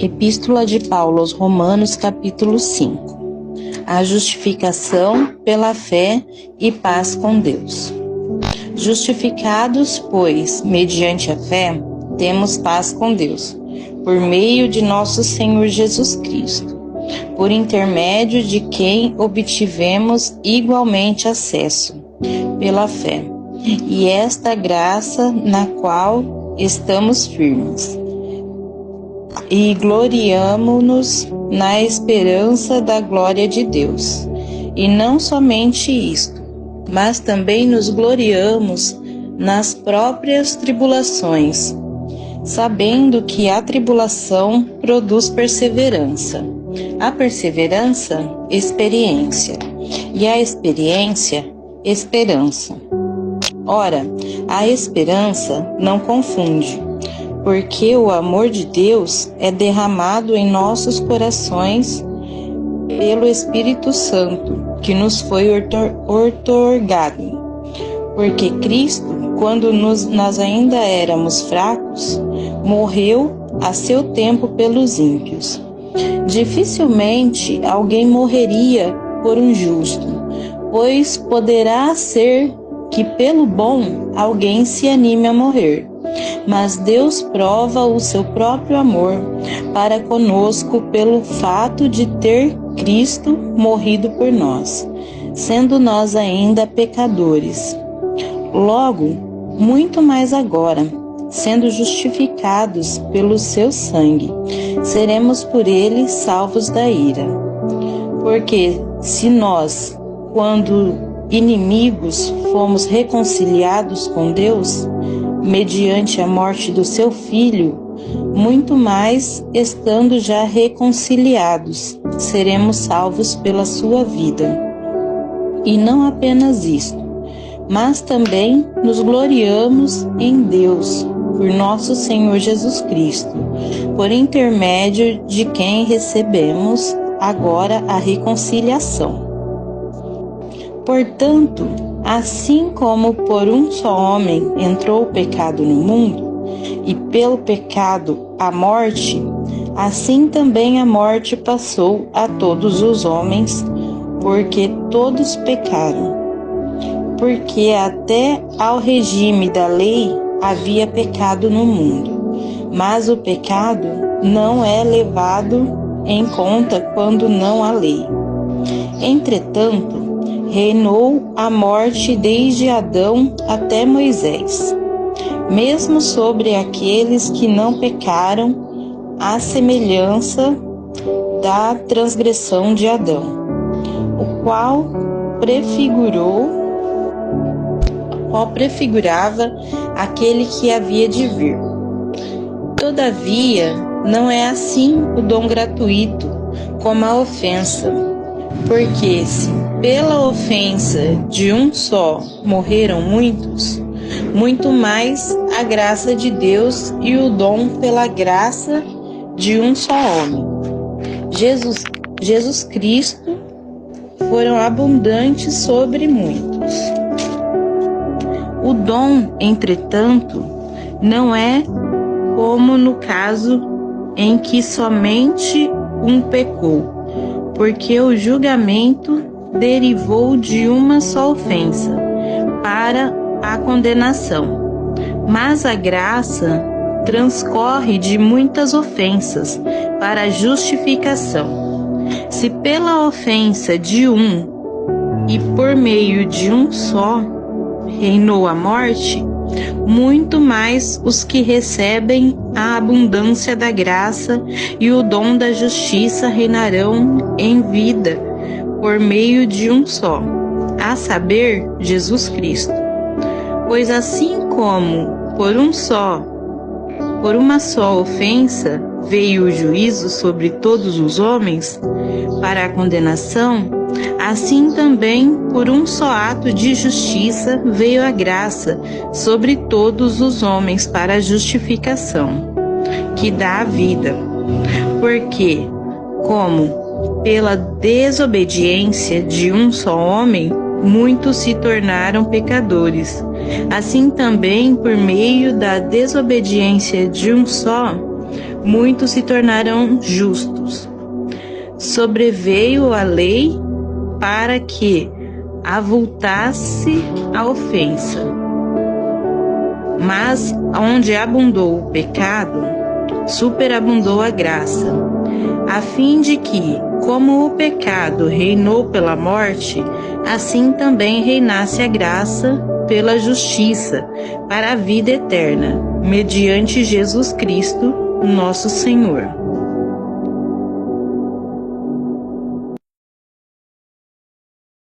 Epístola de Paulo aos Romanos, capítulo 5. A justificação pela fé e paz com Deus. Justificados, pois, mediante a fé, temos paz com Deus, por meio de nosso Senhor Jesus Cristo, por intermédio de quem obtivemos igualmente acesso, pela fé, e esta graça na qual estamos firmes. E gloriamo-nos na esperança da glória de Deus. E não somente isto, mas também nos gloriamos nas próprias tribulações, sabendo que a tribulação produz perseverança. A perseverança, experiência. E a experiência, esperança. Ora, a esperança não confunde, porque o amor de Deus é derramado em nossos corações pelo Espírito Santo, que nos foi outorgado. Porque Cristo, quando nós ainda éramos fracos, morreu a seu tempo pelos ímpios. Dificilmente alguém morreria por um justo, pois poderá ser que pelo bom alguém se anime a morrer. Mas Deus prova o seu próprio amor para conosco pelo fato de ter Cristo morrido por nós, sendo nós ainda pecadores. Logo, muito mais agora, sendo justificados pelo seu sangue, seremos por ele salvos da ira. Porque se nós, quando inimigos, fomos reconciliados com Deus, mediante a morte do seu Filho, muito mais, estando já reconciliados, seremos salvos pela sua vida. E não apenas isto, mas também nos gloriamos em Deus, por nosso Senhor Jesus Cristo, por intermédio de quem recebemos agora a reconciliação. Portanto, assim como por um só homem entrou o pecado no mundo, e pelo pecado a morte, assim também a morte passou a todos os homens, porque todos pecaram. Porque até ao regime da lei havia pecado no mundo, mas o pecado não é levado em conta quando não há lei. Entretanto, reinou a morte desde Adão até Moisés, mesmo sobre aqueles que não pecaram, à semelhança da transgressão de Adão, o qual prefigurava aquele que havia de vir. Todavia, não é assim o dom gratuito, como a ofensa, porque se pela ofensa de um só morreram muitos, muito mais a graça de Deus e o dom pela graça de um só homem, Jesus Cristo, foram abundantes sobre muitos. O dom, entretanto, não é como no caso em que somente um pecou, porque o julgamento derivou de uma só ofensa para a condenação, mas a graça transcorre de muitas ofensas para a justificação. Se pela ofensa de um e por meio de um só reinou a morte, muito mais os que recebem a abundância da graça e o dom da justiça reinarão em vida por meio de um só, a saber, Jesus Cristo. Pois assim como por uma só ofensa veio o juízo sobre todos os homens para a condenação, assim também por um só ato de justiça veio a graça sobre todos os homens para a justificação, que dá a vida. Porque, como pela desobediência de um só homem, muitos se tornaram pecadores, assim também por meio da desobediência de um só, muitos se tornaram justos. Sobreveio a lei para que avultasse a ofensa. Mas onde abundou o pecado, superabundou a graça, a fim de que, como o pecado reinou pela morte, assim também reinasse a graça pela justiça, para a vida eterna, mediante Jesus Cristo, nosso Senhor.